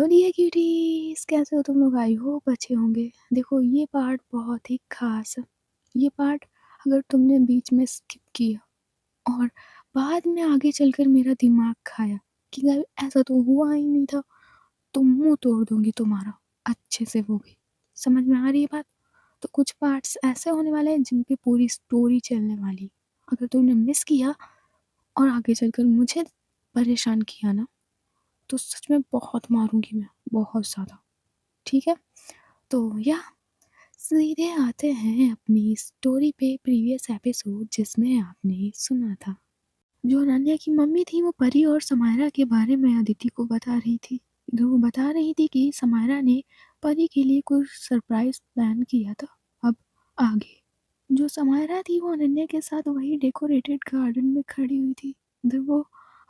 Hello dear cuties, कैसे हो तुम लोग? आई होप अच्छे होंगे। देखो, ये पार्ट बहुत ही खास है। ये पार्ट अगर तुमने बीच में स्किप किया और बाद में आगे चलकर मेरा दिमाग खाया कि यार ऐसा तो हुआ ही नहीं था, तो मुंह तोड़ दूंगी तुम्हारा अच्छे से। वो भी समझ में आ रही है बात? तो कुछ पार्ट्स ऐसे होने वाले हैं जिन पे पूरी स्टोरी चलने वाली। अगर तुमने मिस किया और आगे चलकर मुझे परेशान किया ना, तो सच में बहुत मारूंगी मैं, बहुत ज़्यादा। ठीक है, तो या सीधे आते हैं अपनी स्टोरी पे, प्रीवियस एपिसोड जिसमें आपने सुना था। जो अनन्या की मम्मी थी वो परी और समायरा के बारे में अदिति को बता रही थी। वो बता रही थी कि समायरा ने परी के लिए कुछ सरप्राइज प्लान किया था। अब आगे जो समायरा थी वो अनन्या के साथ वही डेकोरेटेड गार्डन में खड़ी हुई थी। इधर वो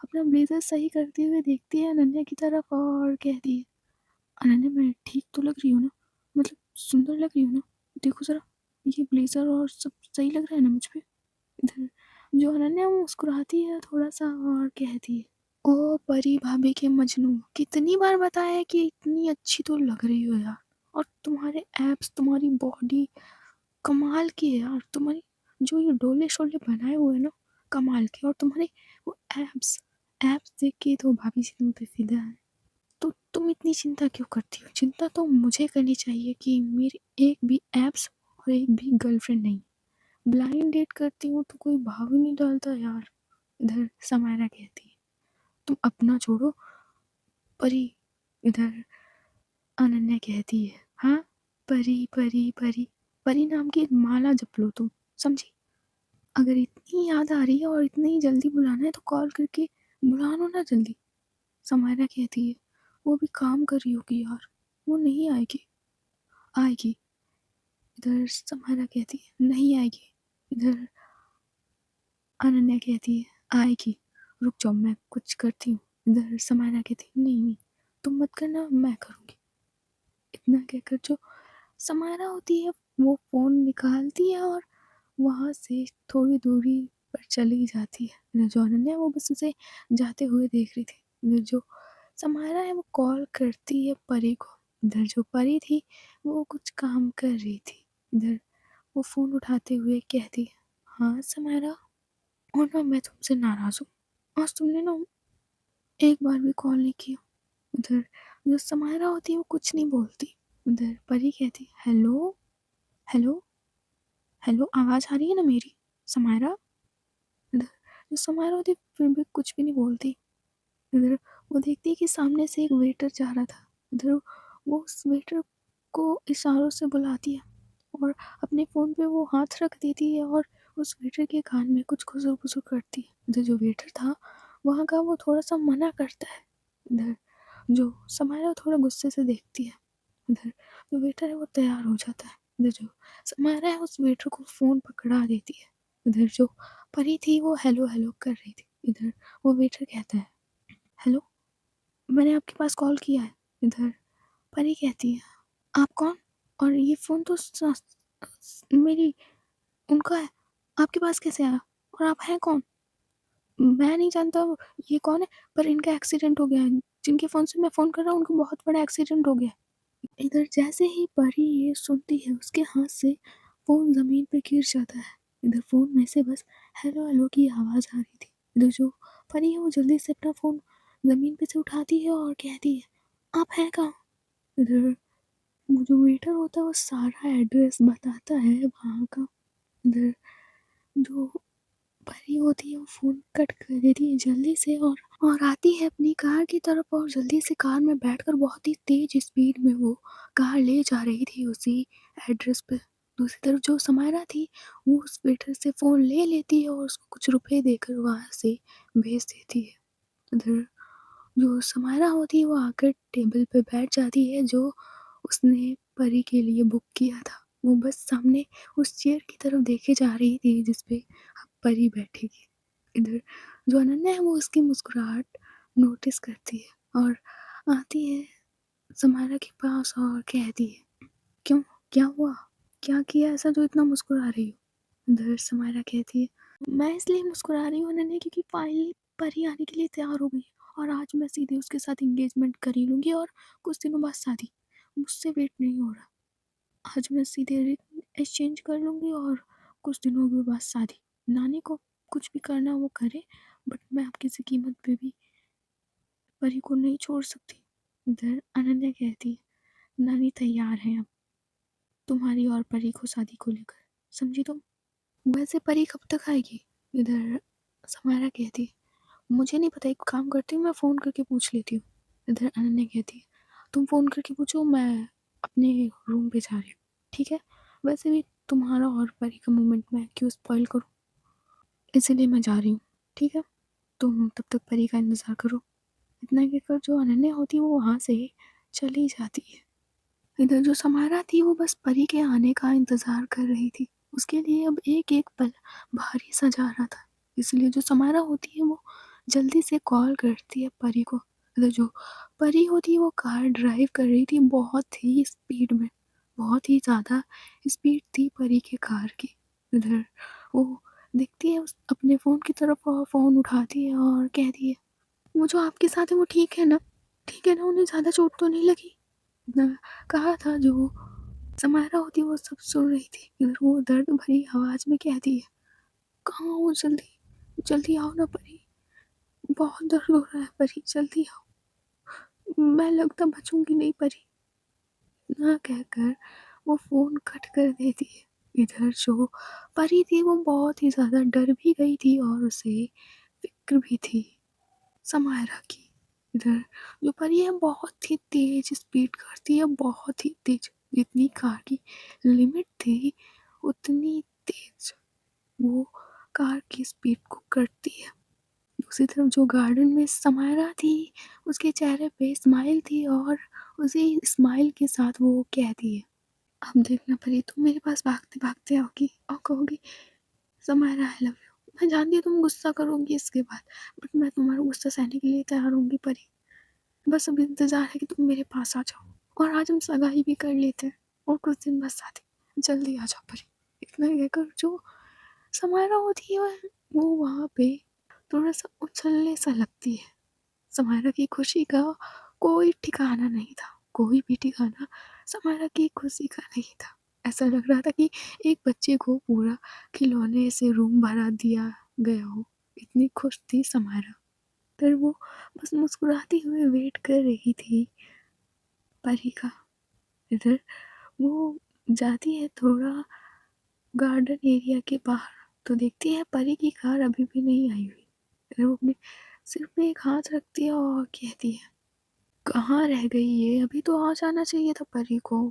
अपना ब्लेजर सही करते हुए देखती है अनन्या की तरफ और कहती है, अनन्या मैं ठीक तो लग रही हूँ ना? मतलब सुंदर लग रही हूँ ना? देखो ज़रा, ये ब्लेज़र और सब सही लग रहा है ना मुझ पे? इधर जो अनन्या मुस्कुराती है थोड़ा सा और कहती है, ओ परी भाभी के मजनू, कितनी बार बताया है कि इतनी अच्छी तो लग रही हो यार। और तुम्हारे एब्स, तुम्हारी बॉडी कमाल की है यार। तुम्हारी जो ये डोले शोले बनाए हुए हैं ना, कमाल के। और तुम्हारे वो एब्स एब्स देख के तो भाभी जी तुम पे फिदा है। तो तुम इतनी चिंता क्यों करती हो? चिंता तो मुझे करनी चाहिए कि मेरे एक भी एप्स और एक भी गर्लफ्रेंड नहीं। ब्लाइंड डेट करती हूँ तो कोई भाव ही नहीं डालता यार। इधर समायरा कहती है, तुम अपना छोड़ो परी। इधर अनन्या कहती है, हाँ परी परी परी, परी नाम की माला जप लो तुम, समझी? अगर इतनी याद आ रही है और इतनी जल्दी बुलाना है तो कॉल करके बुला लो ना जल्दी। समायरा कहती है, वो भी काम कर रही होगी यार, वो नहीं आएगी। आएगी। इधर समायरा कहती है, नहीं आएगी। इधर अनन्या कहती है, आएगी, रुक जाओ मैं कुछ करती हूँ। इधर समायरा कहती है, नहीं नहीं तुम मत करना, मैं करूँगी। इतना कहकर जो समायरा होती है वो फ़ोन निकालती है और वहाँ से थोड़ी दूरी पर चली जाती है। इधर जो अनन्या वो बस उसे जाते हुए देख रही थी। इधर जो समायरा है वो कॉल करती है परी को। इधर जो परी थी वो कुछ काम कर रही थी। इधर वो फ़ोन उठाते हुए कहती है, हाँ समायरा, और ना मैं तुमसे नाराज़ हूँ। आज तुमने ना एक बार भी कॉल नहीं किया। उधर जो समायरा होती है वो कुछ नहीं बोलती। उधर परी कहती, हेलो हेलो हेलो, आवाज़ आ रही है ना मेरी समायरा? इधर जो समायरा होती है फिर भी कुछ भी नहीं बोलती। इधर वो देखती है कि सामने से एक वेटर जा रहा था। इधर वो उस वेटर को इशारों से बुलाती है और अपने फ़ोन पे वो हाथ रख देती है और उस वेटर के कान में कुछ खुसर-फुसर करती है। इधर जो वेटर था वहाँ का वो थोड़ा-सा मना करता है। इधर जो समायरा थोड़ा गुस्से से देखती है। इधर जो वेटर है वो तैयार हो जाता है। इधर जो समायरा है उस वेटर को फ़ोन पकड़ा देती है। इधर जो परी थी वो हेलो हेलो कर रही थी। इधर वो वेटर कहता है, हेलो, मैंने आपके पास कॉल किया है। इधर परी कहती है, आप कौन? और ये फ़ोन तो मेरी उनका है, आपके पास कैसे आया? और आप हैं कौन? मैं नहीं जानता ये कौन है, पर इनका एक्सीडेंट हो गया है। जिनके फ़ोन से मैं फ़ोन कर रहा हूँ उनको बहुत बड़ा एक्सीडेंट हो गया है। इधर जैसे ही परी ये सुनती है उसके हाथ से फ़ोन ज़मीन पे गिर जाता है। इधर फ़ोन में से बस हेलो हेलो की आवाज़ आ रही थी। इधर जो परी है वो जल्दी से अपना फ़ोन ज़मीन पे से उठाती है और कहती है, आप हैं कहाँ? इधर वो जो वेटर होता है वो सारा एड्रेस बताता है वहाँ का। इधर जो परी होती है वो फ़ोन कट कर देती है जल्दी से और आती है अपनी कार की तरफ और जल्दी से कार में बैठकर बहुत ही तेज़ स्पीड में वो कार ले जा रही थी उसी एड्रेस पे। दूसरी तरफ जो समायरा थी वो उस वेटर से फ़ोन ले लेती है और उसको कुछ रुपए देकर वहाँ से भेज देती है। उधर जो समायरा होती है वो आकर टेबल पे बैठ जाती है जो उसने परी के लिए बुक किया था। वो बस सामने उस चेयर की तरफ देखे जा रही थी जिस पे अब परी बैठेगी। इधर जो अनन्या है वो उसकी मुस्कुराहट नोटिस करती है और आती है समायरा के पास और कहती है, क्यों, क्या हुआ? क्या किया ऐसा जो इतना मुस्कुरा रही हो? इधर समायरा कहती है, मैं इसलिए मुस्कुरा रही हूँ अनन्या क्योंकि फाइनली परी आने के लिए तैयार हो गई और आज मैं सीधे उसके साथ एंगेजमेंट कर ही लूँगी और कुछ दिनों बाद शादी। मुझसे वेट नहीं हो रहा। आज मैं सीधे रिंग एक्सचेंज कर लूँगी और कुछ दिनों के बाद शादी। नानी को कुछ भी करना वो करे, बट मैं अब किसी कीमत पे भी परी को नहीं छोड़ सकती। इधर अनन्या कहती है, नानी तैयार हैं अब तुम्हारी और परी को शादी को लेकर, समझी तुम? वैसे परी कब तक आएगी? इधर समारा कहती है, मुझे नहीं पता, एक काम करती हूँ, मैं फ़ोन करके पूछ लेती हूँ। इधर अनन्या कहती है, तुम फ़ोन करके पूछो, मैं अपने रूम पे जा रही हूँ, ठीक है? वैसे भी तुम्हारा और परी का मोमेंट मैं क्यों स्पॉइल करूँ, इसीलिए मैं जा रही हूँ, ठीक है? तुम तब तक परी का इंतज़ार करो। इतना कहकर जो अनन्या होती है वो वहाँ से चली जाती है। इधर जो समारा थी वो बस परी के आने का इंतज़ार कर रही थी। उसके लिए अब एक-एक पल भारी सा जा रहा था। इसलिए जो समारा होती है वो जल्दी से कॉल करती है परी को। इधर जो परी होती है वो कार ड्राइव कर रही थी बहुत ही स्पीड में। बहुत ही ज़्यादा स्पीड थी परी की कार की। इधर वो देखती है उस अपने फ़ोन की तरफ और फ़ोन उठाती है और कहती है, वो जो आपके साथ है वो ठीक है ना? ठीक है ना? उन्हें ज़्यादा चोट तो नहीं लगी? न कहा था जो समारा होती वो सब सुन रही थी। फिर वो दर्द भरी आवाज़ में कहती है, कहाँ हो, जल्दी जल्दी आओ ना परी, बहुत दर्द हो रहा है परी, जल्दी आओ, मैं लगता बचूंगी नहीं परी। ना कहकर वो फ़ोन कट कर देती है। इधर जो परी थी वो बहुत ही ज़्यादा डर भी गई थी और उसे फिक्र भी थी समायरा की। इधर जो परी है बहुत ही तेज स्पीड करती है, बहुत ही तेज, जितनी कार की लिमिट थी उतनी तेज वो कार की स्पीड को करती है। दूसरी तरफ जो गार्डन में समायरा थी उसके चेहरे पे स्माइल थी और उसी स्माइल के साथ वो कहती है, अब देखना परी तुम मेरे पास भागते भागते आओगी और कहोगी, समायरा आई लव यू। मैं जानती हूँ तुम गुस्सा करोगी इसके बाद, बट मैं तुम्हारा गुस्सा सहने के लिए तैयार होंगी परी। बस अब इंतज़ार है कि तुम मेरे पास आ जाओ और आज हम सगाई भी कर लेते हैं और कुछ दिन बाद शादी। जल्दी आ जाओ परी। इतना कहकर जो समायरा होती है वो वहाँ पे थोड़ा-सा उछलने सा लगती है। समायरा की खुशी का कोई ठिकाना नहीं था, कोई भी ठिकाना समायरा की खुशी का नहीं था। ऐसा लग रहा था कि एक बच्चे को पूरा खिलौने से रूम भरा दिया गया हो, इतनी खुश थी समायरा। फिर वो बस मुस्कुराती हुए वेट कर रही थी परी का। इधर वो जाती है थोड़ा गार्डन एरिया के बाहर, तो देखती है परी की कार अभी भी नहीं आई हुई। फिर वो अपने सिर पे एक हाथ रखती है और कहती है, कहाँ रह गई ये? अभी तो आ जाना चाहिए था परी को।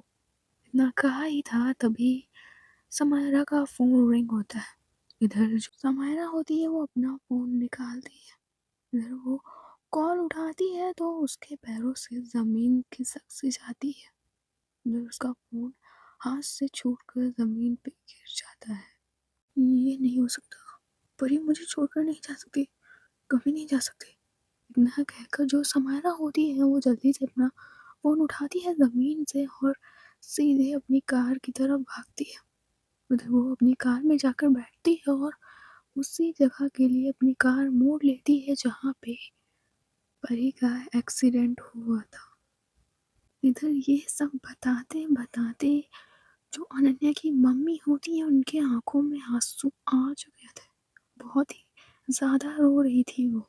इतना कहा ही था तभी समायरा का फ़ोन रिंग होता है। इधर जो समायरा होती है वो अपना फ़ोन निकालती है। इधर वो कॉल उठाती है तो उसके पैरों से ज़मीन खिसक सी जाती है। इधर उसका फ़ोन हाथ से छूटकर ज़मीन पे गिर जाता है। ये नहीं हो सकता, परी मुझे छोड़कर नहीं जा सकती, कभी नहीं जा सकती। इतना कहकर जो समायरा होती है वो जल्दी से अपना फ़ोन उठाती है ज़मीन से और सीधे अपनी कार की तरफ भागती है। उधर वो अपनी कार में जाकर बैठती है और उसी जगह के लिए अपनी कार मोड़ लेती है जहाँ पे परी का एक्सीडेंट हुआ था। इधर ये सब बताते-बताते जो अनन्या की मम्मी होती है उनके आँखों में आँसू आ चुके थे। बहुत ही ज़्यादा रो रही थी वो।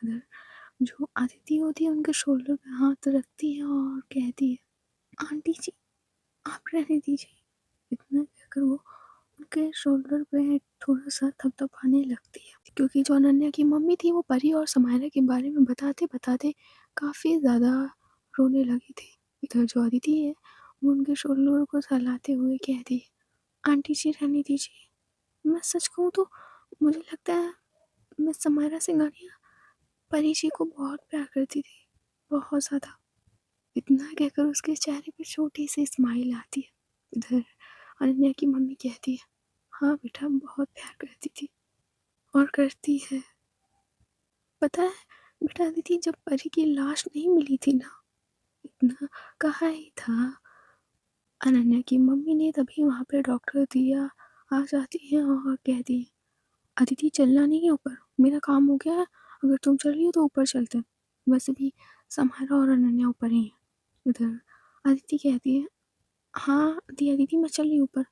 इधर जो अदिति होती है उनके शोल्डर पे हाथ रखती है और कहती है, आंटी जी आप रहने दीजिए। इतना कहकर वो उनके शोल्डर पे थोड़ा-सा थपथपाने लगती है। क्योंकि जो अनन्या की मम्मी थी वो परी और समायरा के बारे में बताते-बताते काफ़ी ज़्यादा रोने लगी थी। इधर जो अदिति है वो उनके शोल्डर को सहलाते हुए कहती है, आंटी जी रहने दीजिए। मैं सच कहूँ तो मुझे लगता है मैं समायरा सिंघानिया परी जी को बहुत प्यार करती थी, बहुत ज़्यादा। इतना कहकर उसके चेहरे पे छोटी-सी स्माइल आती है। इधर अनन्या की मम्मी कहती है, हाँ बेटा बहुत प्यार करती थी और करती है। पता है बेटा दीदी जब परी की लाश नहीं मिली थी ना, इतना कहा ही था अनन्या की मम्मी ने, तभी वहाँ पे डॉक्टर दिया आ जाती है और कहती है, अदिति चलना नहीं है ऊपर, मेरा काम हो गया है, अगर तुम चल रही हो तो ऊपर चलते हैं। वैसे भी समारा और अनन्या ऊपर ही हैं। इधर अदिति कहती है, हाँ दिया दीदी मैं चली ऊपर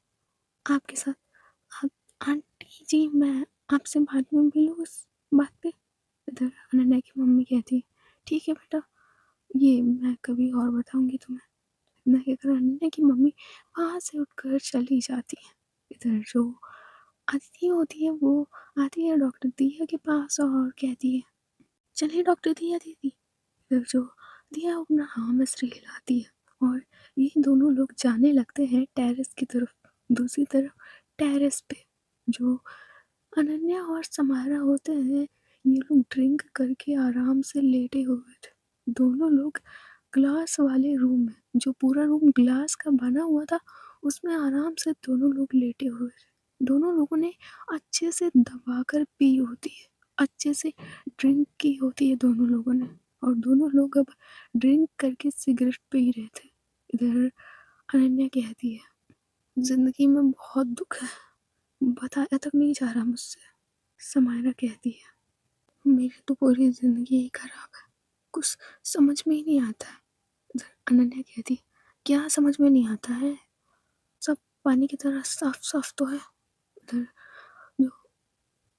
आपके साथ। आप, आंटी जी मैं आपसे बाद में मिलूँ इस बात पे। इधर अनन्या की मम्मी कहती है, ठीक है बेटा, ये मैं कभी और बताऊंगी तुम्हें। इतना कहकर अनन्या की मम्मी वहाँ से उठकर चली जाती है। इधर जो अदिति होती है वो आती है डॉक्टर दिया के पास और कहती है, चलिए डॉक्टर दिया दीदी। फिर जो दिया अपना हाँ मिस्री हिलाती है और ये दोनों लोग जाने लगते हैं टेरेस की तरफ। दूसरी तरफ टेरेस पे जो अनन्या और समारा होते हैं, ये लोग ड्रिंक करके आराम से लेटे हुए थे। दोनों लोग ग्लास वाले रूम में, जो पूरा रूम ग्लास का बना हुआ था, उसमें आराम से दोनों लोग लेटे हुए थे। दोनों लोगों ने अच्छे से दबाकर पी होती है, अच्छे से ड्रिंक की होती है दोनों लोगों ने, और दोनों लोग अब ड्रिंक करके सिगरेट पी रहे थे। इधर अनन्या कहती है, जिंदगी में बहुत दुख है, बताया तक नहीं जा रहा मुझसे। समायरा कहती है, मेरी तो पूरी जिंदगी ही खराब है, कुछ समझ में ही नहीं आता है। इधर अनन्या कहती है, क्या समझ में नहीं आता है, सब पानी की तरह साफ साफ तो है। इधर जो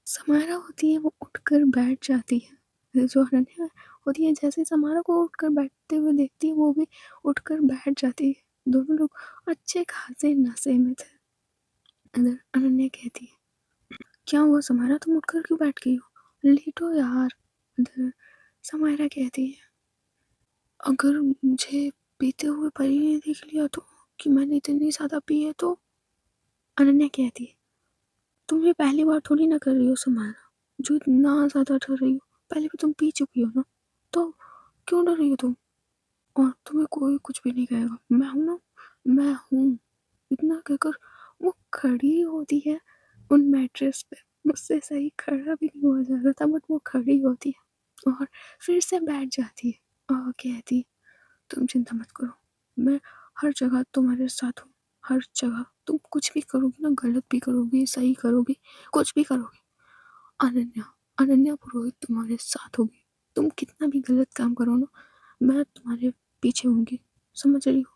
समायरा होती है वो उठकर बैठ जाती है। इधर जो अनन्या होती है, जैसे समायरा को उठकर बैठते हुए देखती है वो भी उठकर बैठ जाती है। दोनों लोग अच्छे खासे नशे में थे। इधर अनन्या कहती है, क्या हुआ समायरा, तुम उठकर क्यों बैठ गई हो, लेटो यार। इधर समायरा कहती है, अगर मुझे पीते हुए परी ने देख लिया तो, कि मैंने इतनी ज़्यादा पी है तो। अनन्या कहती है, तुम ये पहली बार थोड़ी ना कर रही हो समायरा, जो इतना ज़्यादा डर रही हो, पहले भी तुम पी चुकी हो ना, तो क्यों डर रही हो तुम, और तुम्हें कोई कुछ भी नहीं कहेगा, मैं हूँ ना, मैं हूँ। इतना कहकर वो खड़ी होती है उन मैट्रेस पे। मुझसे सही खड़ा भी नहीं हुआ जा रहा था, बट वो खड़ी होती है और फिर से बैठ जाती है और कहती है, तुम चिंता मत करो, मैं हर जगह तुम्हारे साथ हूँ, हर जगह। तुम कुछ भी करोगी ना, गलत भी करोगी सही करोगी, कुछ भी करोगी, अनन्या, अनन्या पुरोहित तुम्हारे साथ होगी। तुम कितना भी गलत काम करो ना, मैं तुम्हारे पीछे होंगी, समझ रही हो।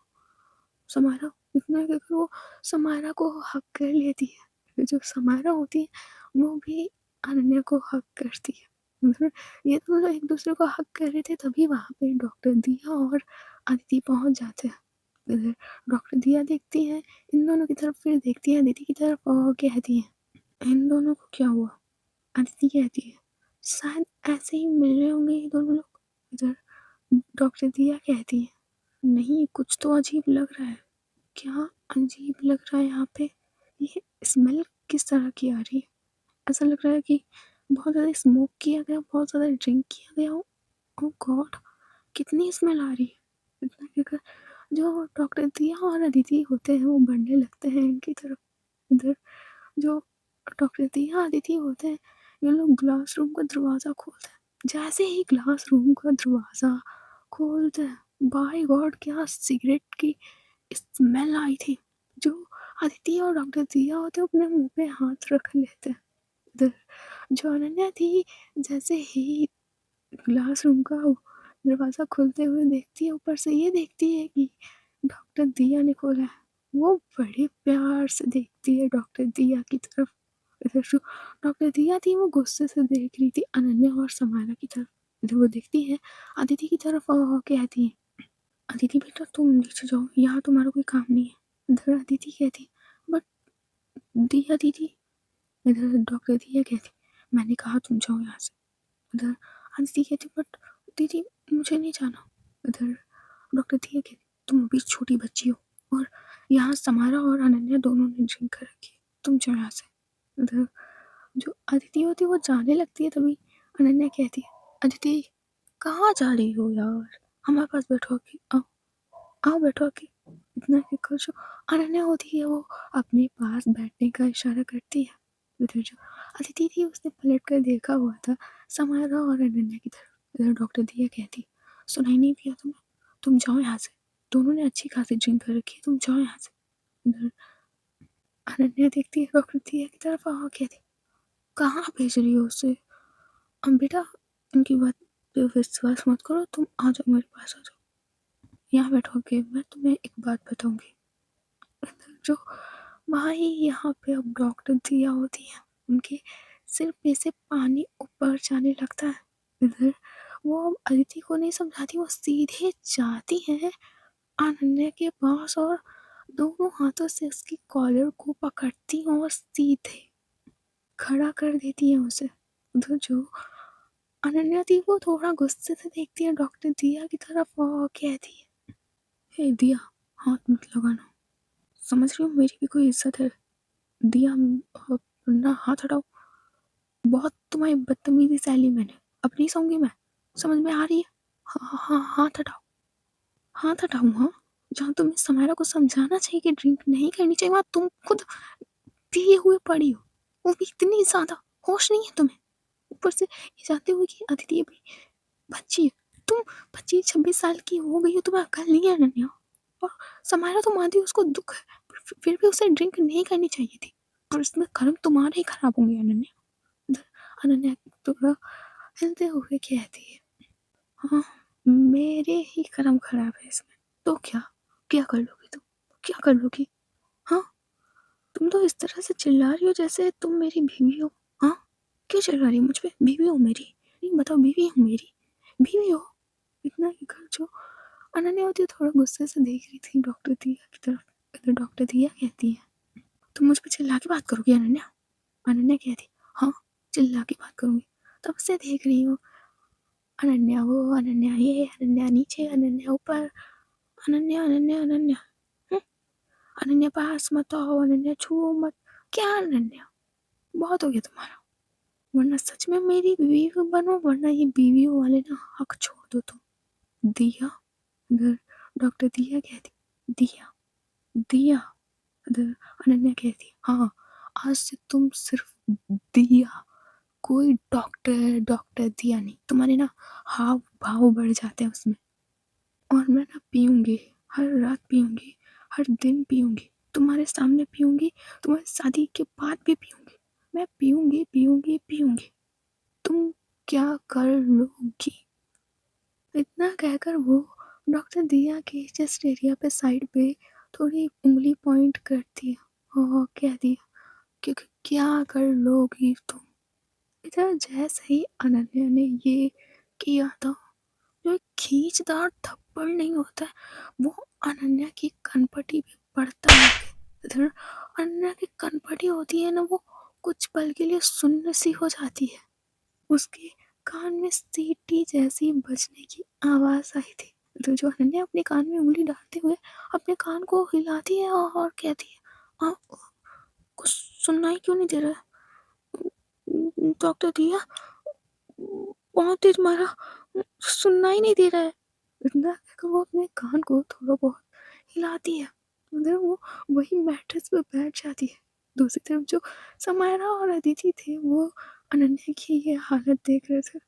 समायरा इतना कहकर वो समायरा को हक कर लेती है। जो समायरा होती है वो भी अनन्या को हक करती है। मतलब ये दोनों एक दूसरे को हक कर रहे थे, तभी वहाँ पे डॉक्टर दिया और अदिति पहुँच जाते हैं। फिर डॉक्टर दिया देखती है इन दोनों की तरफ, फिर देखती है अदिति की तरफ और कहती है, इन दोनों को क्या हुआ। अदिति कहती है, शायद ऐसे ही मिल रहे होंगे ये दोनों लोग। इधर डॉक्टर दिया कहती है, नहीं कुछ तो अजीब लग रहा है। क्या अजीब लग रहा है यहाँ पे, ये स्मेल किस तरह की आ रही है, ऐसा लग रहा है कि बहुत ज़्यादा स्मोक किया गया, बहुत ज़्यादा ड्रिंक किया गया हो। ओह गॉड, कितनी स्मेल आ रही है। इतना कहकर जो डॉक्टर दिया और अदिति होते हैं वो बढ़ने लगते हैं इनकी तरफ। इधर जो डॉक्टर दिया अदिति होते हैं, ये लोग ग्लास रूम का दरवाज़ा खोलते हैं। जैसे ही ग्लास रूम का दरवाज़ा खोलते हैं, बाय गॉड क्या सिगरेट की स्मेल आई थी। जो अदिति और डॉक्टर दिया होते अपने मुंह पे हाथ रख लेते। इधर जो अनन्या थी, जैसे ही ग्लास रूम का दरवाज़ा खुलते हुए देखती है, ऊपर से ये देखती है कि डॉक्टर दिया ने खोला है। वो बड़े प्यार से देखती है डॉक्टर दिया की तरफ। इधर जो डॉक्टर दिया थी वो गुस्से से देख रही थी अनन्या और समारा की तरफ। इधर वो देखती है अदिति की तरफ और कहती है, अदिति बेटा तुम नीचे जाओ, यहाँ तुम्हारा कोई काम नहीं है। इधर अदिति कहती, बट दिया दीदी। इधर डॉक्टर दिया कहती, मैंने कहा तुम जाओ यहाँ से। इधर अदिति कहती, बट दीदी मुझे नहीं जाना। इधर डॉक्टर दिया कहती, तुम अभी छोटी बच्ची हो और यहाँ समारा और अनन्या दोनों ने ड्रिंक कर रखी है, तुम जाओ यहाँ से। इधर जो अदिति होती है वो जाने लगती है, तभी अनन्या कहती है, अदिति कहाँ जा रही हो यार, हमारे पास बैठो आके, आओ आओ बैठो आके। इतना कहकर जो अनन्या होती है वो अपने पास बैठने का इशारा करती है। उधर जो अदिति थी उसने पलट कर देखा हुआ था समारा और अनन्या की तरफ। इधर डॉक्टर दिया कहती, सुनाई नहीं दिया तुम्हें, तुम जाओ यहाँ से, दोनों ने अच्छी खासी ड्रिंक कर रखी है, तुम जाओ यहाँ से। इधर अनन्या देखती है डॉक्टर दिया की तरफ और कहती, कहाँ भेज रही हो उसे, बेटा इनकी बात पे विश्वास मत करो, तुम आ जाओ मेरे पास आ जाओ, यहाँ बैठोगे, मैं तुम्हें एक बात बताऊँगी। जो भाई यहाँ पे अब डॉक्टर दिया होती है, उनके सिर पे से पानी ऊपर जाने लगता है। इधर वो अब अदिति को नहीं समझाती, वो सीधे जाती है अनन्या के पास और दोनों हाथों से उसकी कॉलर को पकड़ती हैं और सीधे खड़ा कर देती है उसे। उधर जो अनन्या थी वो थोड़ा गुस्से से देखती है डॉक्टर दिया की तरफ और कहती है, हे दिया, हाथ मत लगाना, समझ रही हो मेरी भी कोई इज्जत है। दिया, ना हाथ हटाओ, बहुत तुम्हारी बदतमीजी सह ली मैंने, अब नहीं सहूंगी मैं, समझ में आ रही है। हाँ हाँ, हाथ हटाओ, हाथ हटाऊँ, हाँ। जहाँ तुम्हें समायरा को समझाना चाहिए कि ड्रिंक नहीं करनी चाहिए, वहाँ तुम खुद पिए हुए पड़ी हो, वो भी इतनी ज्यादा, होश नहीं है तुम्हें। ऊपर से ये जानते हुए कि अदिति अभी बच्ची है, तुम 25-26 साल की हो गई हो, तुम्हें अकल नहीं है अनन्या। और समायरा तो मानती है उसको दुख है, पर फिर भी उसे ड्रिंक नहीं करनी चाहिए थी, और इसमें कर्म तुम्हारे ही खराब होंगे अनन्या। अनन्या थोड़ा हिलते हुए कहती है, हाँ, मेरे ही कर्म खराब है इसमें, तो क्या, क्या कर लोगी तुम, क्या कर लोगी। हाँ, तुम तो इस तरह से चिल्ला रही हो जैसे तुम मेरी बीवी हो। हाँ, क्यों चिल्ला रही हो मुझ पे, बीवी हो मेरी, नहीं बताओ, बीवी हो मेरी, बीवी हो। इतना ही कर जो अनन्या होती है, थोड़ा गुस्से से देख रही थी डॉक्टर दिया की तरफ। इधर डॉक्टर दिया कहती है, तुम मुझ पे चिल्ला के बात करोगी अनन्या। अनन्या कहती, हाँ, चिल्ला के बात करूंगी, तब से देख रही हूँ, अनन्या वो, अनन्या ये, अनन्या नीचे, अनन्या ऊपर, अनन्या अनन्या अनन्या, हम्म, अनन्या पास मत आओ, अनन्या छुओ मत, क्या अनन्या, बहुत हो गया तुम्हारा, वरना सच में मेरी बीवी बनो, वरना ये बीवियों वाले ना हक छोड़ दो तुम। दिया, इधर डॉक्टर दिया कहती, दिया, दिया, इधर अनन्या कहती, हाँ, आज से तुम सिर्फ दिया, कोई डॉक्टर डॉक्टर दिया नहीं, तुम्हारे ना हाव भाव बढ़ जाते हैं उसमें। और मैं ना पीऊंगी, हर रात पीऊंगी, हर दिन पीऊंगी, तुम्हारे सामने पीऊंगी, तुम्हारी शादी के बाद भी पीऊंगी, मैं पीऊंगी पीऊंगी पीऊंगी, तुम क्या कर लोगी। इतना कहकर वो डॉक्टर दिया के चेस्ट एरिया पे साइड पे थोड़ी उंगली पॉइंट करती है और कहती है कि क्या कर लोगी तुम। इधर जैसे ही अनन्या ने ये किया था, जो एक खींचदार थप्पड़ नहीं होता है, वो अनन्या की कनपटी पे पड़ता है। इधर अनन्या की कनपटी होती है ना, वो कुछ पल के लिए सुन्न सी हो जाती है, उसके कान में सीटी जैसी बजने की आवाज आई थी। तो जो अनन्या अपने कान में उंगली डालते हुए अपने कान को हिलाती है और कहती है, कुछ सुनना ही क्यों नहीं दे रहा है डॉक्टर दिया, बहुत तेज मारा, सुनना ही नहीं दे रहा है। इतना कहकर वो अपने कान को थोड़ा बहुत हिलाती है, उधर वो वही मैट्रेस पे बैठ जाती है। दूसरी तरफ जो समायरा और अदिति थे, वो अनन्या की ये हालत देख रहे थे।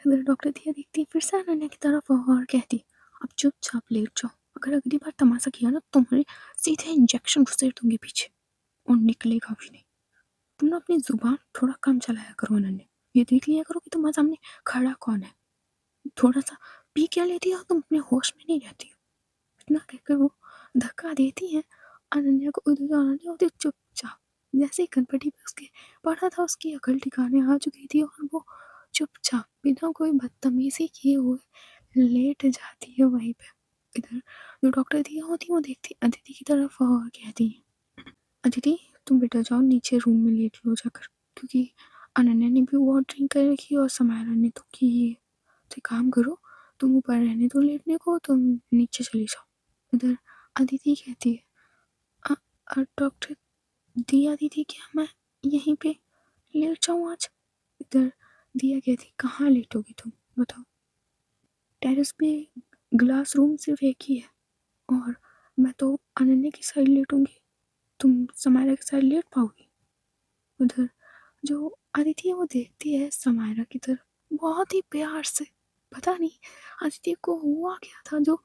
इधर डॉक्टर दिया देखती फिर से अनन्या की तरफ और कहती, अब चुपचाप लेट जाओ, अगर अगली बार तमाशा किया ना, तुम्हारे सीधे इंजेक्शन घुसेड़ दूंगी पीछे, और निकलेगा भी नहीं। तुम ना अपनी जुबान थोड़ा कम चलाया करो अनन्या, ये देख लिया करो कि तुम्हारे सामने खड़ा कौन है, थोड़ा सा पी क्या लेती हो तुम, अपने होश में नहीं रहती हो। इतना कहकर वो धक्का देती है अनन्या को। उधर अनन्या होती चुपचाप, जैसे ही कनपटी पे उसके पड़ा था, उसकी अकल ठिकाने आ चुकी थी और वो चुपचाप बिना कोई बदतमीजी किए हुए लेट जाती है वहीं पे। इधर जो डॉक्टर दिया होती है वो देखती अदिति की तरफ और कहती है, अदिति, तुम बेटा जाओ नीचे रूम में लेट लो जाकर, क्योंकि अनन्या ने भी बहुत ड्रिंक कर रखी है और समायरा ने तो की है। तो एक काम करो, तुम ऊपर रहने दो लेटने को, तुम नीचे चली जाओ। इधर अदिति कहती है, डॉक्टर दिया दीदी, क्या मैं यहीं पे लेट जाऊँ आज। इधर दिया कहती, कहाँ लेटोगी तुम बताओ, टेरेस पे ग्लास रूम सिर्फ एक ही है, और मैं तो अनन्या की साइड लेटूंगी, तुम समायरा की साइड लेट पाओगी। उधर जो अदिति है वो देखती है समायरा की तरफ बहुत ही प्यार से। पता नहीं अदिति को हुआ क्या था, जो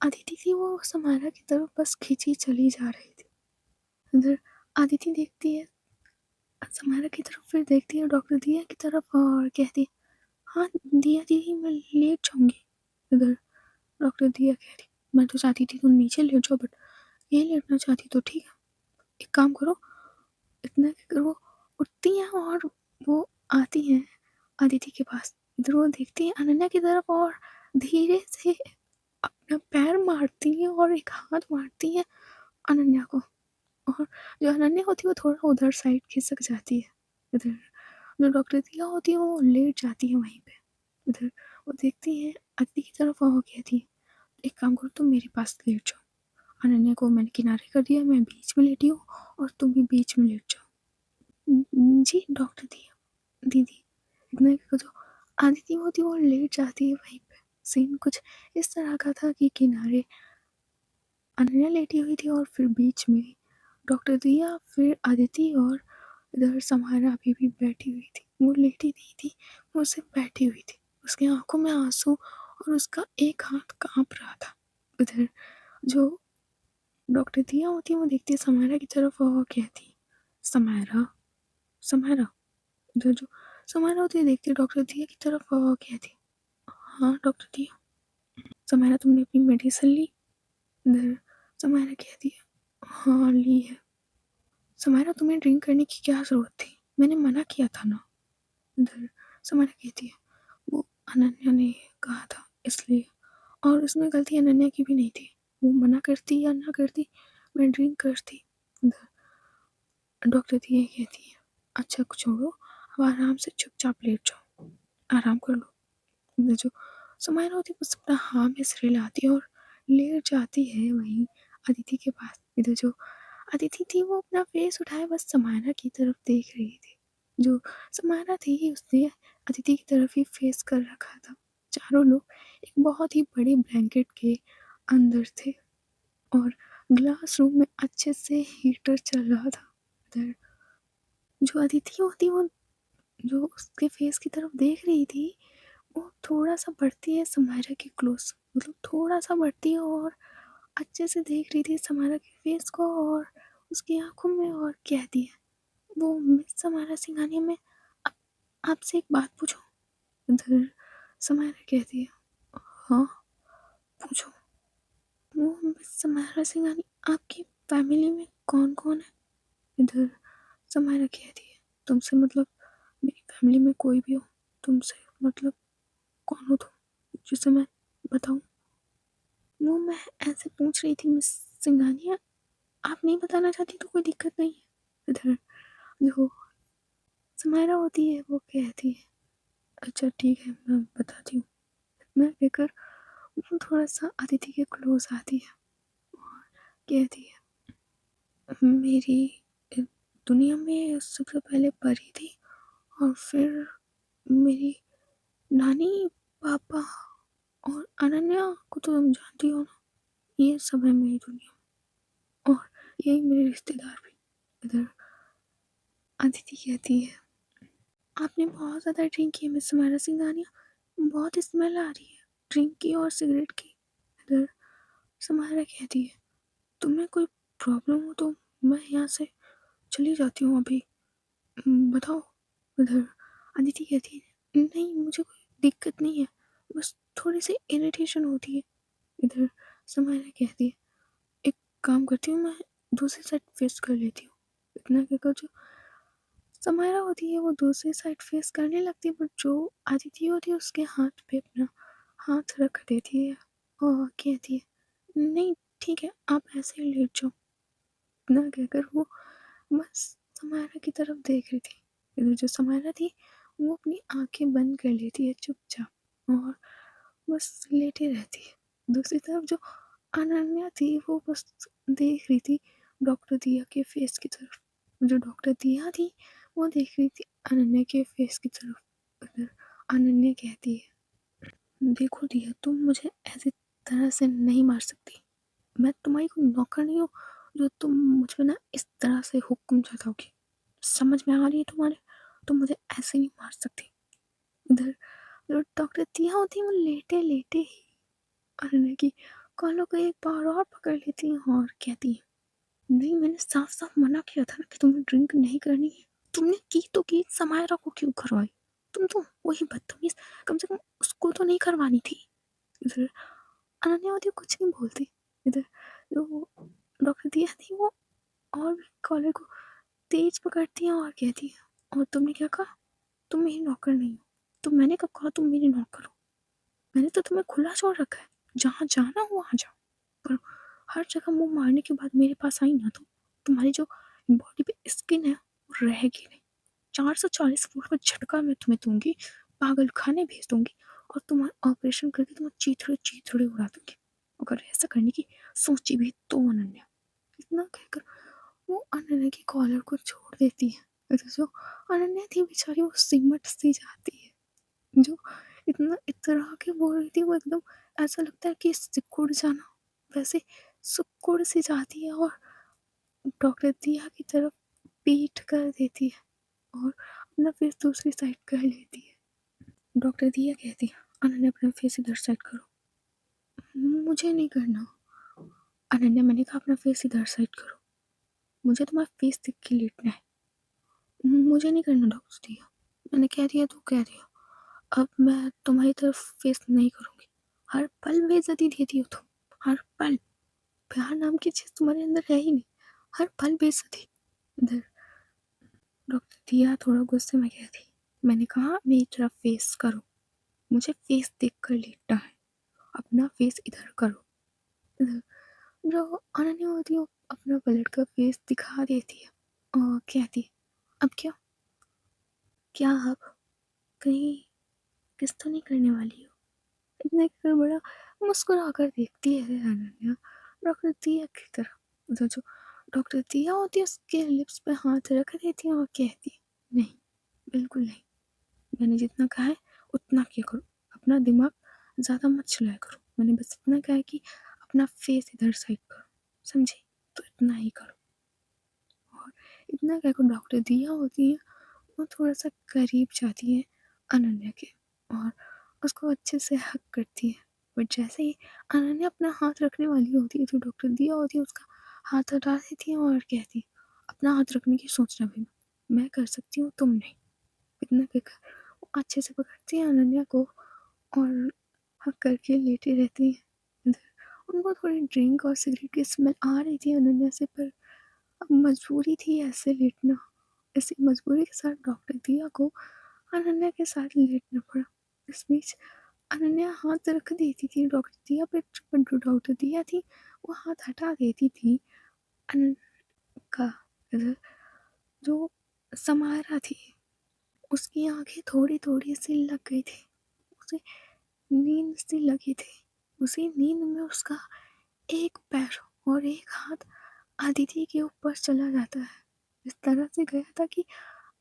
अदिति थी वो समायरा की तरफ बस खींची चली जा रही थी। उधर अदिति देखती है समायरा की तरफ, फिर देखती है डॉक्टर दिया की तरफ और कहती है, हाँ, दिया दीदी मैं लेट जाऊँगी। इधर डॉक्टर दिया कह रही, मैं तो चाहती थी तुम नीचे लेट जाओ बट ये लेटना चाहती तो ठीक है। एक काम करो, इतना फिक्र वो उठती हैं और वो आती हैं अदिति के पास। इधर वो देखती हैं अनन्या की तरफ और धीरे से अपना पैर मारती हैं और एक हाथ मारती हैं अनन्या को। और जो अनन्या होती है वो थोड़ा उधर साइड खिसक जाती है। इधर जो डॉक्टर दिया होती है वो लेट जाती है वहीं पे। इधर वो देखती है अदिति की तरफ और वो कहती है एक काम करो तुम मेरे पास लेट जाओ। अनन्या को मैंने किनारे कर दिया, मैं बीच में लेटी हूँ और तुम भी बीच में लेट जाओ। जी डॉक्टर दिया दीदी इतना कि जो आदिति होती है वो लेट जाती है वहीं पे। सीन कुछ इस तरह का था कि किनारे अनन्या लेटी हुई थी और फिर बीच में डॉक्टर दिया, फिर अदिति और इधर समारा अभी भी बैठी हुई थी। वो लेटी नहीं थी, वो सिर्फ बैठी हुई थी। उसकी आंखों में आंसू और उसका एक हाथ कांप रहा था। इधर जो डॉक्टर दिया होती है वो देखती है समारा की तरफ और कहती है समारा समारा। इधर जो समारा होती है देखती है डॉक्टर दिया की तरफ और कहती है हाँ डॉक्टर दिया। समारा तुमने अपनी मेडिसिन ली। इधर समारा कहती है हाँ ली है। समारा तुम्हें ड्रिंक करने की क्या ज़रूरत थी, मैंने मना किया था ना। इधर समारा कहती है वो अनन्या ने कहा था इसलिए, और उसमें गलती अनन्या की भी नहीं थी। वो मना करती या ना करती मैं ड्रिंक करती। इधर डॉक्टर दिया कहती है अच्छा छोड़ो अब आराम से चुपचाप लेट जाओ, आराम कर लो। इधर जो समारा होती है बस अपना हाँ में सिर हिलाती है और लेट जाती है वहीं अदिति के पास। इधर जो अदिति थी वो अपना फेस उठाए बस समारा की तरफ देख रही थी। जो समारा थी उसने अदिति की तरफ ही फेस कर रखा था। चारों लोग एक बहुत ही बड़े ब्लैंकेट के अंदर थे और ग्लास रूम में अच्छे से हीटर चल रहा था। इधर जो अदिति होती वो जो उसके फेस की तरफ देख रही थी वो थोड़ा सा बढ़ती है समारा के क्लोज, मतलब थोड़ा सा बढ़ती है और अच्छे से देख रही थी समारा के फेस को और उसकी आंखों में और कहती है वो मिस समारा सिंघानिया में आप, आपसे एक बात पूछूं। इधर समारा कहती है हाँ पूछो। वो मिस समारा सिंघानिया आपकी फैमिली में कौन कौन है। इधर समारा कहती है तुमसे मतलब मेरी फैमिली में कोई भी हो, तुमसे मतलब कौन हो तुम जिसे मैं बताऊं। वो मैं ऐसे पूछ रही थी मिस सिंघानिया, आप नहीं बताना चाहती तो कोई दिक्कत नहीं है। इधर जो समारा होती है वो कहती है अच्छा ठीक है मैं बताती हूँ। मैं कहकर वो थोड़ा सा अदिति के क्लोज आती है और कहती है मेरी दुनिया में सबसे पहले परी थी और फिर मेरी नानी पापा और अनन्या को तो तुम जानती हो ना, ये सब है मेरी दुनिया और यही मेरे रिश्तेदार भी। इधर अदिति कहती है आपने बहुत ज़्यादा ड्रिंक की है मिस समारा सिंघानिया, बहुत स्मेल आ रही है ड्रिंक की और सिगरेट की। इधर समारा कहती है तुम्हें कोई प्रॉब्लम हो तो मैं यहाँ से चली जाती हूँ अभी, बताओ। इधर अदिति कहती है नहीं मुझे कोई दिक्कत नहीं है, बस थोड़ी सी इरिटेशन होती है। इधर समारा कहती है एक काम करती हूँ मैं दूसरी साइड फेस कर लेती हूँ। इतना कहकर जो समारा होती है वो दूसरी साइड फेस करने लगती है बट जो अदिति होती है उसके हाथ पे अपना हाथ रख देती है और कहती है नहीं ठीक है आप ऐसे ही लेट जाओ। इतना कहकर वो बस समारा की तरफ देख रही थी। इधर जो समारा थी वो अपनी आंखें बंद कर लेती है चुपचाप और बस लेटी रहती है। दूसरी तरफ जो अनन्या थी वो बस देख रही थी डॉक्टर दिया के फेस की तरफ। जो डॉक्टर दिया थी वो देख रही थी अनन्या के फेस की तरफ। इधर अनन्या कहती है देखो दिया तुम मुझे ऐसी तरह से नहीं मार सकती, मैं तुम्हारी कोई नौकर नहीं हूँ जो तुम मुझ पे ना इस तरह से हुक्म चलाओगी। समझ में आ रही है तुम्हारे, तुम मुझे ऐसे नहीं मार सकती। इधर जो डॉक्टर दिया होती वो लेटे लेटे ही अनन्या की कॉलों को एक बार और पकड़ लेती है और कहती है नहीं मैंने साफ साफ मना किया था ना कि तुम्हें ड्रिंक नहीं करनी है, तुमने की तो की समायरा को क्यों करवाई। तुम तो वही बदतमीज़, कम से कम उसको तो नहीं करवानी थी। इधर अनन्या होती है कुछ नहीं बोलती। इधर जो डॉक्टर दिया थी वो और भी कॉलर को तेज पकड़ती है और कहती है, और तुमने क्या कहा? तुम मेरी नौकर नहीं हो। तो मैंने कब कहा तुम मेरी नौकर हो? मैंने तो तुम्हें खुला छोड़ रखा है, जहाँ जाना हो वहाँ जाओ। पर हर जगह मुंह मारने के बाद मेरे पास आई ना, तो तुम्हारी जो बॉडी पे स्किन है वो रहेगी नहीं। 440 फुट का झटका मैं तुम्हें दूंगी, पागल खाने भेज दूंगी, और तुम्हारा ऑपरेशन करके तुम्हें चीथड़े चीथड़े उड़ा दूंगी। अगर ऐसा करने की सोची भी तो अनन्या, इतना कहकर वो अनन्या की कॉलर को छोड़ देती है। तो जो अनन्या थी बेचारी वो सिमट सी जाती है। जो इतना इतरा के बोल रही थी वो एकदम ऐसा लगता है कि सिकुड़ जाना, वैसे सिकुड़ सी जाती है और डॉक्टर दिया की तरफ पीठ कर देती है और अपना फेस दूसरी साइड कर लेती है। डॉक्टर दिया कहती है, अनन्या अपना फेस इधर साइड करो। मुझे नहीं करना। अनन्या, मैंने कहा अपना फेस इधर साइड करो, मुझे तुम्हारा फेस देख के लेटना है। मुझे नहीं करना डॉक्टर दिया, मैंने कह दिया तो कह दिया, अब मैं तुम्हारी तरफ फेस नहीं करूँगी। हर पल बेइज्जती देती हो तुम, हर पल। प्यार नाम की चीज़ तुम्हारे अंदर है ही नहीं, हर पल बेइज्जती। इधर डॉक्टर दिया थोड़ा गुस्से में कहती, मैंने कहा मेरी तरफ फेस करो, मुझे फेस देख कर लेटना है, अपना फेस इधर करो। इधर जो अनन्या होती है वो अपना पलट कर फेस दिखा देती है और कहती है, अब क्या, क्या अब कहीं किस तो नहीं करने वाली हो? इतने कर बड़ा मुस्कुरा कर देखती है अनन्या डॉक्टर दिया की तरफ। तो जो डॉक्टर दिया होती है उसके लिप्स पे हाथ रख देती है और कहती है, नहीं, बिल्कुल नहीं, मैंने जितना कहा है उतना किया करो, अपना दिमाग ज़्यादा मत चलाया करो। मैंने बस इतना कहा है कि अपना फेस इधर साइड करो, समझी? तो इतना ही करो। और इतना कहकर डॉक्टर दिया होती है वो थोड़ा सा करीब जाती है अनन्या के और उसको अच्छे से हक करती है। बट जैसे ही अनन्या अपना हाथ रखने वाली होती है तो डॉक्टर दिया होती है उसका हाथ हटा देती है और कहती है, अपना हाथ रखने की सोचना भी मत, मैं कर सकती हूँ तुम नहीं। इतना कहकर वो अच्छे से पकड़ती है अनन्या को और हक करके लेटी रहती है। इधर उनको थोड़ी ड्रिंक और सिगरेट की स्मेल आ रही थी अनन्या से, पर अब मजबूरी थी ऐसे लेटना। इसी मजबूरी के साथ डॉक्टर दिया को अनन्या के साथ लेटना पड़ा। इस बीच अनन्या हाथ रख देती थी डॉक्टर दिया पे, पर जो डॉक्टर दिया थी वो हाथ हटा देती थी अनन्या का। इधर जो समारा थी उसकी आंखें थोड़ी थोड़ी सी लग गई थी, उसे नींद सी लगी थी। उसी नींद में उसका एक पैर और एक हाथ अदिति के ऊपर चला जाता है। इस तरह से गया था कि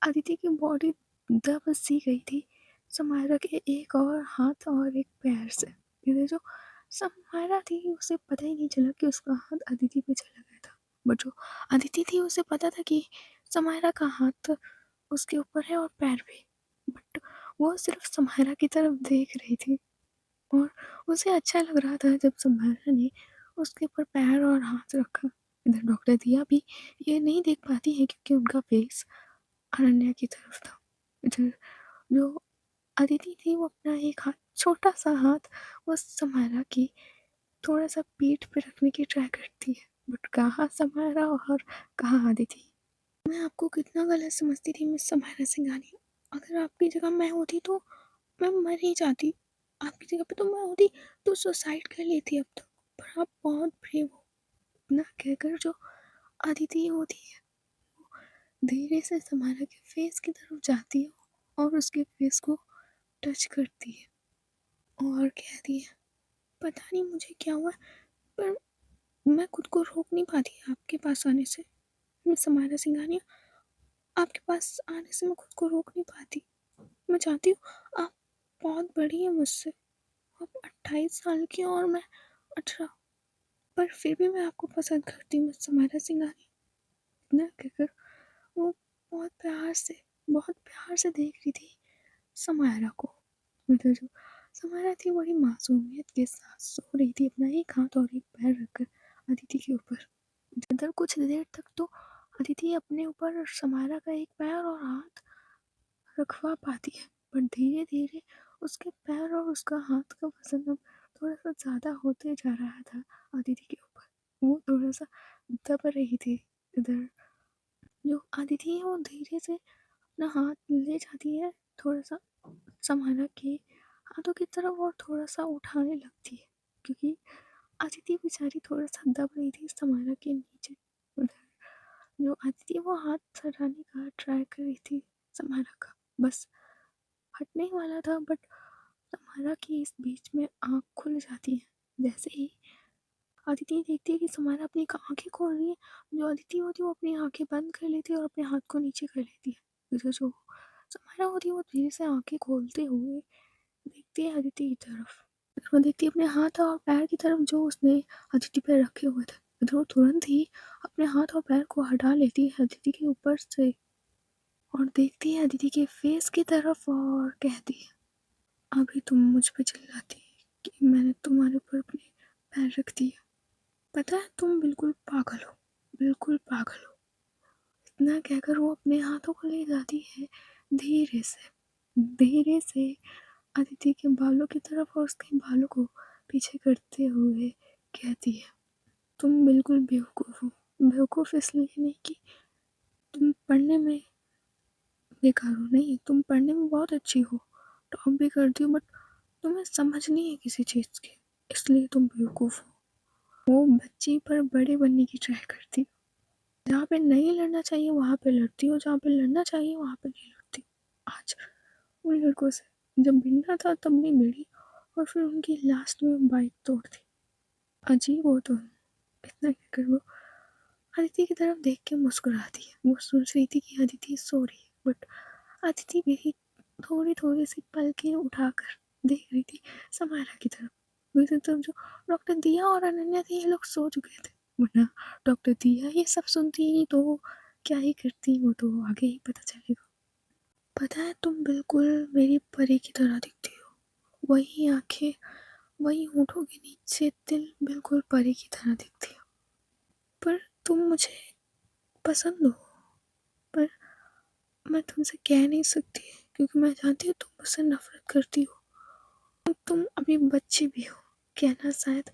अदिति की बॉडी दब सी गई थी समायरा के एक और हाथ और एक पैर से। इधर जो समायरा थी उसे पता ही नहीं चला कि उसका हाथ अदिति पे चला गया था, बट जो अदिति थी उसे पता था कि समायरा का हाथ उसके ऊपर है और पैर भी। बट वो सिर्फ समायरा की तरफ देख रही थी और उसे अच्छा लग रहा था जब समायरा ने उसके ऊपर पैर और हाथ रखा। इधर डॉक्टर दिया भी ये नहीं देख पाती है क्योंकि उनका फेस अनन्या की तरफ था। इधर जो अदिति थी वो अपना एक हाथ, छोटा सा हाथ, वो समायरा की थोड़ा सा पीठ पे रखने की ट्राई करती है, बट कहाँ समायरा और कहाँ अदिति। मैं आपको कितना गलत समझती थी मिस समायरा सिंघानिया। अगर आपकी जगह मैं होती तो मैं मर ही जाती। आपकी जगह पे तो मैं होती तो सुसाइड कर लेती अब तक। पर आप बहुत ब्रेव हो। ना कहकर जो अदिति होती है धीरे से समारा के फेस की तरफ जाती है और उसके फेस को टच करती है और कहती है, पता नहीं मुझे क्या हुआ, पर मैं खुद को रोक नहीं पाती आपके पास आने से। मैं समारा सिंघानिया, आपके पास आने से मैं खुद को रोक नहीं पाती। मैं चाहती हूँ, आप बहुत बड़ी हैं मुझसे, आप 28 साल की हैं और मैं 18, पर फिर भी मैं आपको पसंद करती हूँ समारा सिंघानिया। इतना कहकर वो बहुत प्यार से देख रही थी समायरा को। मतलब जो समायरा थी बड़ी मासूमियत के साथ सो रही थी, अपना एक हाथ और एक पैर रखकर अदिति के ऊपर। इधर कुछ देर तक तो अदिति अपने ऊपर समायरा का एक पैर और हाथ रखवा पाती है, पर धीरे-धीरे उसके पैर और उसका हाथ का वज़न अब थोड़ा-सा ज़्यादा होते जा रहा था अदिति के ऊपर। वो थोड़ा-सा दब रही थी इधर। जो अदिति है वो धीरे से अपना हाथ ले जाती है, थोड़ा-सा समारा के हाथों की तरफ और थोड़ा-सा उठाने लगती है, क्योंकि अदिति बेचारी थोड़ा-सा दब रही थी समारा के नीचे। उधर जो अदिति वो हाथ हटाने का ट्राई कर रही थी समारा का, बस हटने वाला था, बट समारा की इस बीच में आँख खुल जाती है। जैसे ही अदिति देखती है कि समारा अपनी आँखें खोल रही है, जो अदिति होती है वो अपनी आँखें बंद कर लेती है और अपने हाथ को नीचे कर लेती है। इधर जो समारा होती है वो धीरे से आँखें खोलते हुए देखती है अदिति की तरफ। फिर वो देखती है अपने हाथ और पैर की तरफ जो उसने अदिति पे रखे हुए थे। इधर वो तुरंत ही अपने हाथ और पैर को हटा लेती है अदिति के ऊपर से और देखती है अदिति के फेस की तरफ और कहती है, अभी तुम मुझ पे चिल्लाती कि मैंने तुम्हारे ऊपर अपने पैर रख दिए। पता है तुम बिल्कुल पागल हो, बिल्कुल पागल हो। इतना कहकर वो अपने हाथों को ले जाती है धीरे से अदिति के बालों की तरफ और उसके बालों को पीछे करते हुए कहती है, तुम बिल्कुल बेवकूफ़ हो। बेवकूफ़ इसलिए नहीं कि तुम पढ़ने में बेकार हो, नहीं, तुम पढ़ने में बहुत अच्छी हो, टॉप भी करती हो, बट तुम्हें समझ नहीं है किसी चीज़ की, इसलिए तुम बेवकूफ़ हो। वो बच्ची पर बड़े बनने की ट्राई करती हो। जहाँ पे नहीं लड़ना चाहिए वहाँ पे लड़ती हो, जहाँ पे लड़ना चाहिए वहाँ पे नहीं लड़ती हो। आज उन लड़कों से जब भिड़ना था तब नहीं भिड़ी और फिर उनकी लास्ट में बाइक तोड़ दी। अजीब हो तुम। इतना कहकर वो अदिति की तरफ देख के मुस्कुराती है। वो सोच रही थी कि अदिति सो रही है, बट अदिति भी थोड़ी सी पलकें उठाकर देख रही थी समारा की तरफ। दूसरी तरफ जो डॉक्टर दिया और अनन्या थे ये लोग सो चुके थे, वरना डॉक्टर दिया ये सब सुनती तो क्या ही करती, वो तो आगे ही पता चलेगा। पता है तुम बिल्कुल मेरी परी की तरह दिखती हो, वही आंखें, वही होठों के नीचे दिल, बिल्कुल परी की तरह दिखती हो। पर तुम मुझे पसंद हो, पर मैं तुमसे कह नहीं सकती क्योंकि मैं जानती हूँ तुम मुझसे नफरत करती हो। तुम अभी बच्ची भी हो, कहना शायद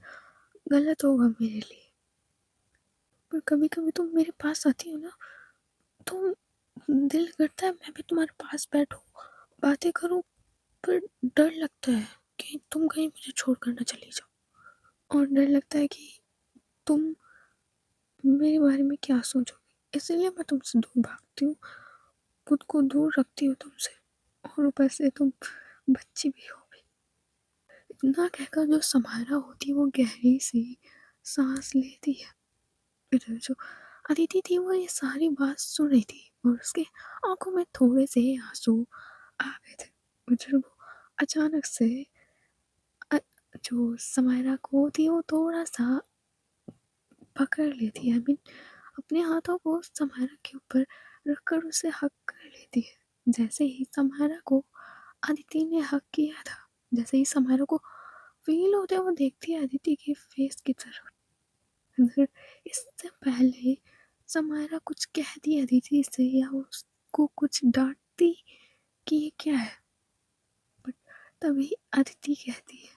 गलत होगा मेरे लिए, पर कभी कभी तुम मेरे पास आती हो ना, तो दिल करता है मैं भी तुम्हारे पास बैठूं, बातें करूं, पर डर लगता है कि तुम कहीं मुझे छोड़कर ना चली जाओ, और डर लगता है कि तुम मेरे बारे में क्या सोचोगे, इसलिए मैं तुमसे दूर भागती हूँ, खुद को दूर रखती हूँ तुमसे, और ऊपर से तुम बच्ची भी हो। इतना कहकर जो समारा होती है वो गहरी सी सांस लेती है। इधर जो अदिति थी वो ये सारी बात सुन रही थी और उसके आंखों में थोड़े से आंसू आ गए थे। उधर वो अचानक से जो समारा को होती है वो थोड़ा सा पकड़ लेती है, अपने हाथों को समारा के ऊपर रखकर उसे हक कर लेती है। जैसे ही समारा को अदिति ने हक किया था, जैसे ही समारा को फील होते वो देखती है अदिति के फेस की तरफ। अगर इससे पहले समारा कुछ कहती अदिति से या उसको कुछ डांटती कि ये क्या है, बट तभी अदिति कहती है,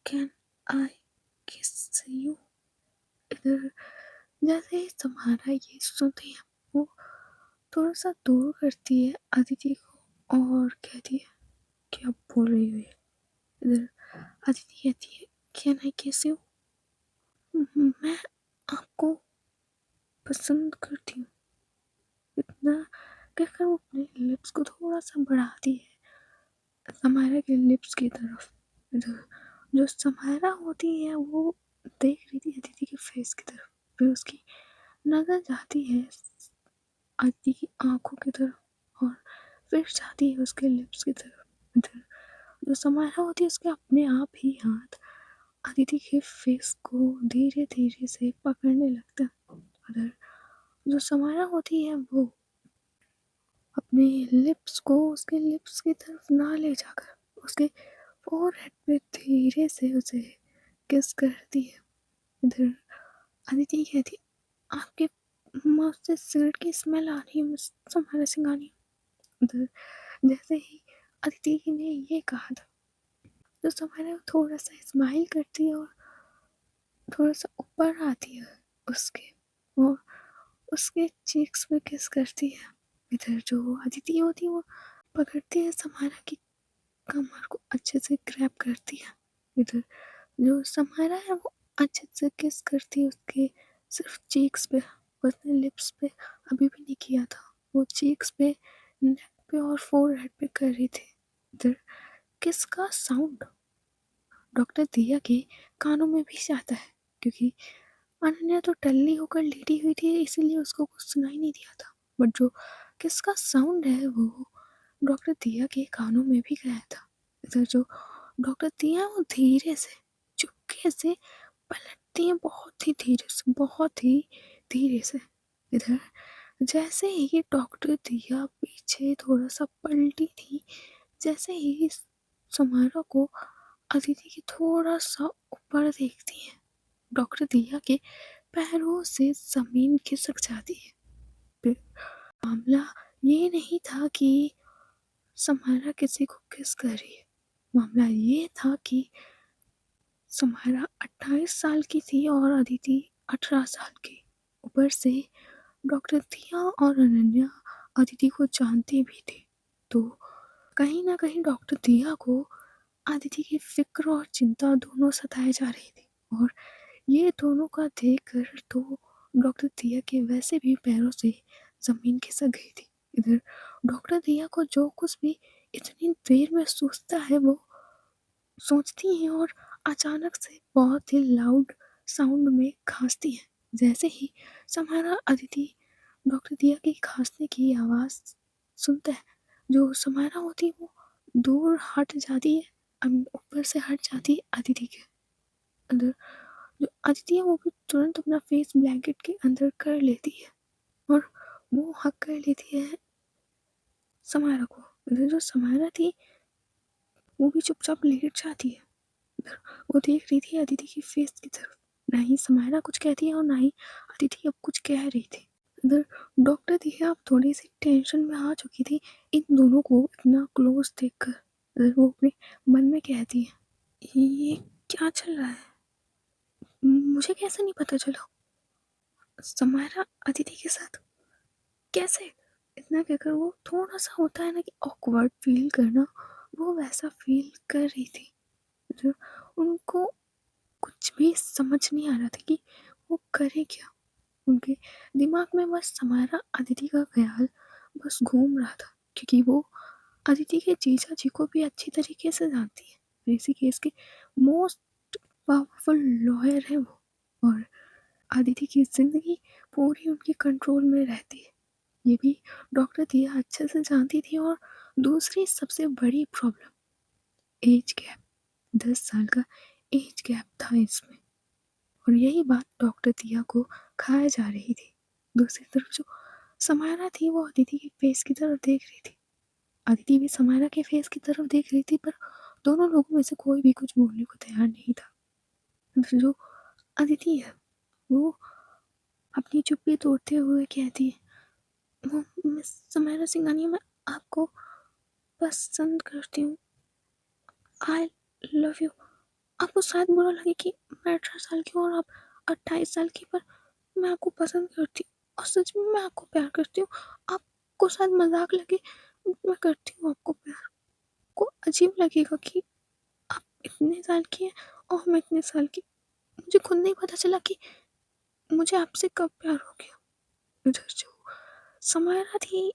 कैन आई किस यू। इधर जैसे ही समारा ये सुनती है वो थोड़ा सा दूर करती है अदिति को और कहती है, क्या बोल रही हो ये। इधर अदिति कहती है, कैन आई किस यू, मैं आपको पसंद करती हूँ। इतना कहकर वो अपने लिप्स को थोड़ा सा बढ़ाती है समायरा के लिप्स की तरफ। जो समायरा होती है वो देख रही थी अदिति के फेस की तरफ, फिर उसकी नजर जाती है अदिति की आंखों की तरफ और फिर जाती है उसके लिप्स की तरफ। इधर जो समायरा होती है उसके अपने आप ही हाथ अदिति के फेस को धीरे धीरे से पकड़ने लगता है। उधर जो समायरा होती है वो अपने लिप्स को उसके लिप्स की तरफ ना ले जाकर उसके फोरहेड पे धीरे से उसे किस करती है। इधर अदिति कहती, आपके माउथ से सिगरेट की स्मेल आ रही है, मिस समारा सिंघानिया। उधर जैसे ही अदिति ने ये कहा था। तो समारा थोड़ा-सा स्माइल करती है और थोड़ा-सा ऊपर आती है उसके, और उसके चीक्स पे किस करती है। इधर जो अदिति होती है वो पकड़ती है समारा की कमर को, अच्छे से ग्रैब करती है। इधर जो समारा है वो अच्छे से किस करती है उसके सिर्फ चीक्स पे, उसने लिप्स पे अभी भी नहीं किया था, वो चीक्स पे, नेक पे और फोरहेड पे कर रही थी। इधर किस का साउंड डॉक्टर दिया के कानों में भी जाता है, क्योंकि अनन्या तो टल्ली होकर लेटी हुई थी, इसीलिए उसको कुछ सुनाई नहीं दिया था। बट जो किसका साउंड है वो डॉक्टर दिया के कानों में भी गया था। इधर जो डॉक्टर दिया वो धीरे से चुपके से पलटती है, बहुत ही धीरे से, बहुत ही धीरे से। इधर जैसे ही डॉक्टर दिया पीछे थोड़ा सा पलटी थी, जैसे ही समारोह को अदिति की थोड़ा सा ऊपर देखती है, डॉक्टर दिया के पैरों से जमीन खिसक जाती है। फिर मामला ये नहीं था कि समारा किसी को किस कर रही है, मामला ये था कि समारा 28 साल की थी और अदिति 18 साल की। ऊपर से डॉक्टर दिया और अनन्या अदिति को जानती भी थी, तो कहीं ना कहीं डॉक्टर दिया को अदिति की फिक्र और चिंता दोनों सताए जा रही थी। और ये दोनों का देखकर तो डॉक्टर दिया के वैसे भी पैरों से जमीन खिसक गई थी। इधर डॉक्टर दिया को जो कुछ भी इतनी देर में सोचता है वो सोचती हैं, और अचानक से बहुत ही लाउड साउंड में खांसती हैं। जैसे ही समारा अदिति डॉक्टर दिया की खांसने की आवाज़ सुनता है, जो समारा होती है वो दूर हट जाती है, ऊपर से हट जाती है अदिति के अंदर। जो अदिति है वो भी तुरंत अपना फेस ब्लैंकेट के अंदर कर लेती है और वो हक कर लेती है समारा को। इधर जो समारा थी वो भी चुपचाप लेट जाती है। वो देख रही थी अदिति की फेस की तरफ, ना ही समारा कुछ कहती है और ना ही अदिति अब कुछ कह रही थी। इधर डॉक्टर दिया अब थोड़ी सी टेंशन में आ चुकी थी इन दोनों को इतना क्लोज देखकर। इधर वो अपने मन में कहती है, ये क्या चल रहा है, मुझे कैसे नहीं पता चला समारा अदिति के साथ, कैसे। इतना कहकर वो थोड़ा सा होता है ना कि ऑकवर्ड फील करना, वो वैसा फील कर रही थी। जो उनको कुछ भी समझ नहीं आ रहा था कि वो करे क्या। उनके दिमाग में बस समारा अदिति का ख्याल बस घूम रहा था, क्योंकि वो अदिति के जीजा जी को भी अच्छी तरीके से जानती है, इसी केस के मोस्ट पावरफुल लॉयर है वो, और अदिति की जिंदगी पूरी उनके कंट्रोल में रहती है, ये भी डॉक्टर दिया अच्छे से जानती थी। और दूसरी सबसे बड़ी प्रॉब्लम एज गैप, 10 साल का एज गैप था इसमें, और यही बात डॉक्टर दिया को खाया जा रही थी। दूसरी तरफ जो समारा थी वो अदिति के फेस की तरफ देख रही थी, अदिति भी समारा के फेस की तरफ देख रही थी, पर दोनों लोगों में से कोई भी कुछ बोलने को तैयार नहीं था। जो अदिति है वो अपनी चुप्पी तोड़ते हुए कहती है, वो मिस समारा सिंघानिया, मैं आपको पसंद करती हूँ, आई लव यू। आपको शायद बुरा लगे कि मैं 18 साल की हूँ और आप 28 साल की, पर मैं आपको पसंद करती हूँ और सच में मैं आपको प्यार करती हूँ। आपको शायद मजाक लगे, मैं करती हूँ आपको प्यार। को अजीब लगेगा कि आप इतने साल की हैं और मैं इतने साल की, मुझे खुद नहीं पता चला कि मुझे आपसे कब प्यार हो गया। इधर जो समारा थी,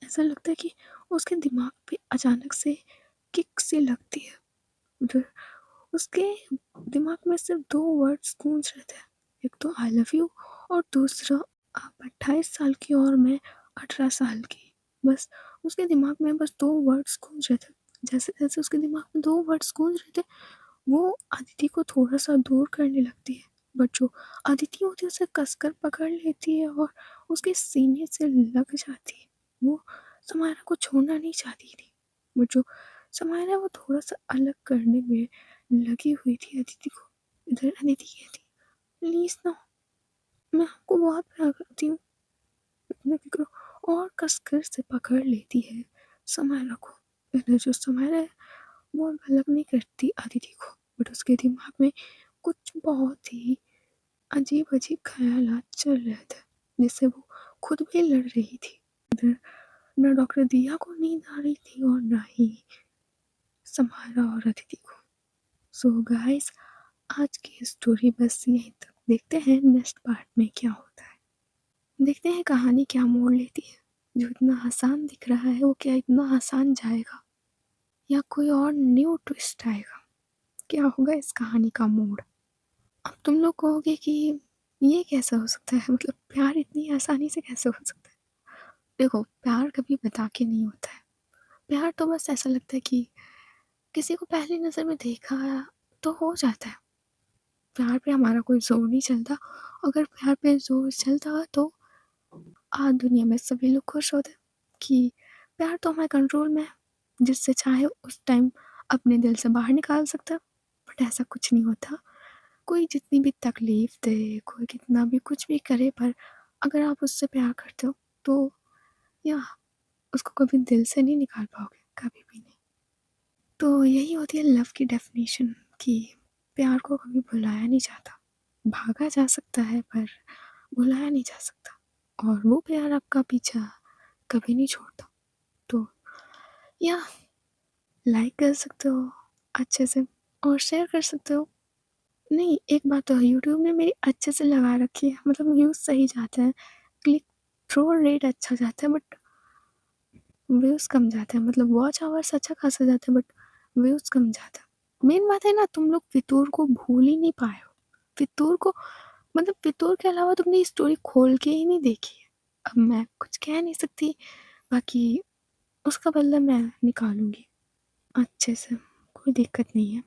ऐसा लगता है कि उसके दिमाग पे अचानक से किक सी लगती है। उधर उसके दिमाग में सिर्फ दो वर्ड्स गूंज रहे थे, एक तो आई लव यू और दूसरा आप 28 साल की और मैं 18 साल की। बस उसके दिमाग में बस दो वर्ड्स गूंज रहे थे। जैसे जैसे उसके दिमाग में दो वर्ड्स गूंज रहे थे वो अदिति को थोड़ा सा दूर करने लगती है, बट जो अदिति होती है उसे कसकर पकड़ लेती है और उसके सीने से लग जाती है। वो समारा को छोड़ना नहीं चाहती थी, बट जो समारा वो थोड़ा सा अलग करने में लगी हुई थी अदिति को। इधर अदिति कहती, प्लीज ना, मैं आपको बहुत प्यार करती हूँ, इतना भी करो, और कसकर से पकड़ लेती है समारा को। मैंने जो सुमाइरा है वो अलग नहीं करती अदिति को, बट उसके दिमाग में कुछ बहुत ही अजीब-अजीब ख़यालात चल रहे थे, जिससे वो खुद भी लड़ रही थी। इधर ना डॉक्टर दिया को नींद आ रही थी और ना ही समायरा और अदिति को। सो गाइस, आज की स्टोरी बस यहीं तक। देखते हैं नेक्स्ट पार्ट में क्या होता है। देखते हैं कहानी क्या मोड़ लेती है। जो इतना आसान दिख रहा है वो क्या इतना आसान जाएगा, या कोई और न्यू ट्विस्ट आएगा? क्या होगा इस कहानी का मोड़? अब तुम लोग कहोगे कि ये कैसे हो सकता है, मतलब प्यार इतनी आसानी से कैसे हो सकता है? देखो, प्यार कभी बता के नहीं होता है। प्यार तो बस ऐसा लगता है कि किसी को पहली नज़र में देखा तो हो जाता है। प्यार पे हमारा कोई ज़ोर नहीं चलता। अगर प्यार पे ज़ोर चलता तो आज दुनिया में सभी लोग खुश होते कि प्यार तो हमारे कंट्रोल में है, जिससे चाहे उस टाइम अपने दिल से बाहर निकाल सकता है। बट ऐसा कुछ नहीं होता। कोई जितनी भी तकलीफ़ दे, कोई कितना भी कुछ भी करे, पर अगर आप उससे प्यार करते हो तो या उसको कभी दिल से नहीं निकाल पाओगे, कभी भी नहीं। तो यही होती है लव की डेफिनेशन कि प्यार को कभी भुलाया नहीं जाता। भागा जा सकता है पर भुलाया नहीं जा सकता, और वो प्यार आपका पीछा कभी नहीं छोड़ता। तो या लाइक कर सकते हो अच्छे से, और शेयर कर सकते हो। नहीं, एक बात तो है, यूट्यूब ने मेरी अच्छे से लगा रखी है, मतलब व्यूज़ सही जाते हैं, क्लिक थ्रू रेट अच्छा जाता है, बट व्यूज़ कम जाते हैं। मतलब वॉच आवर्स अच्छा खासा जाता है, बट व्यूज़ कम जाता है। मेन बात है ना, तुम लोग फितूर को भूल ही नहीं पाए हो। फितूर को, मतलब फितूर के अलावा तुमने स्टोरी खोल के ही नहीं देखी है। अब मैं कुछ कह नहीं सकती, बाकी उसका बदला मैं निकालूँगी अच्छे से, कोई दिक्कत नहीं है।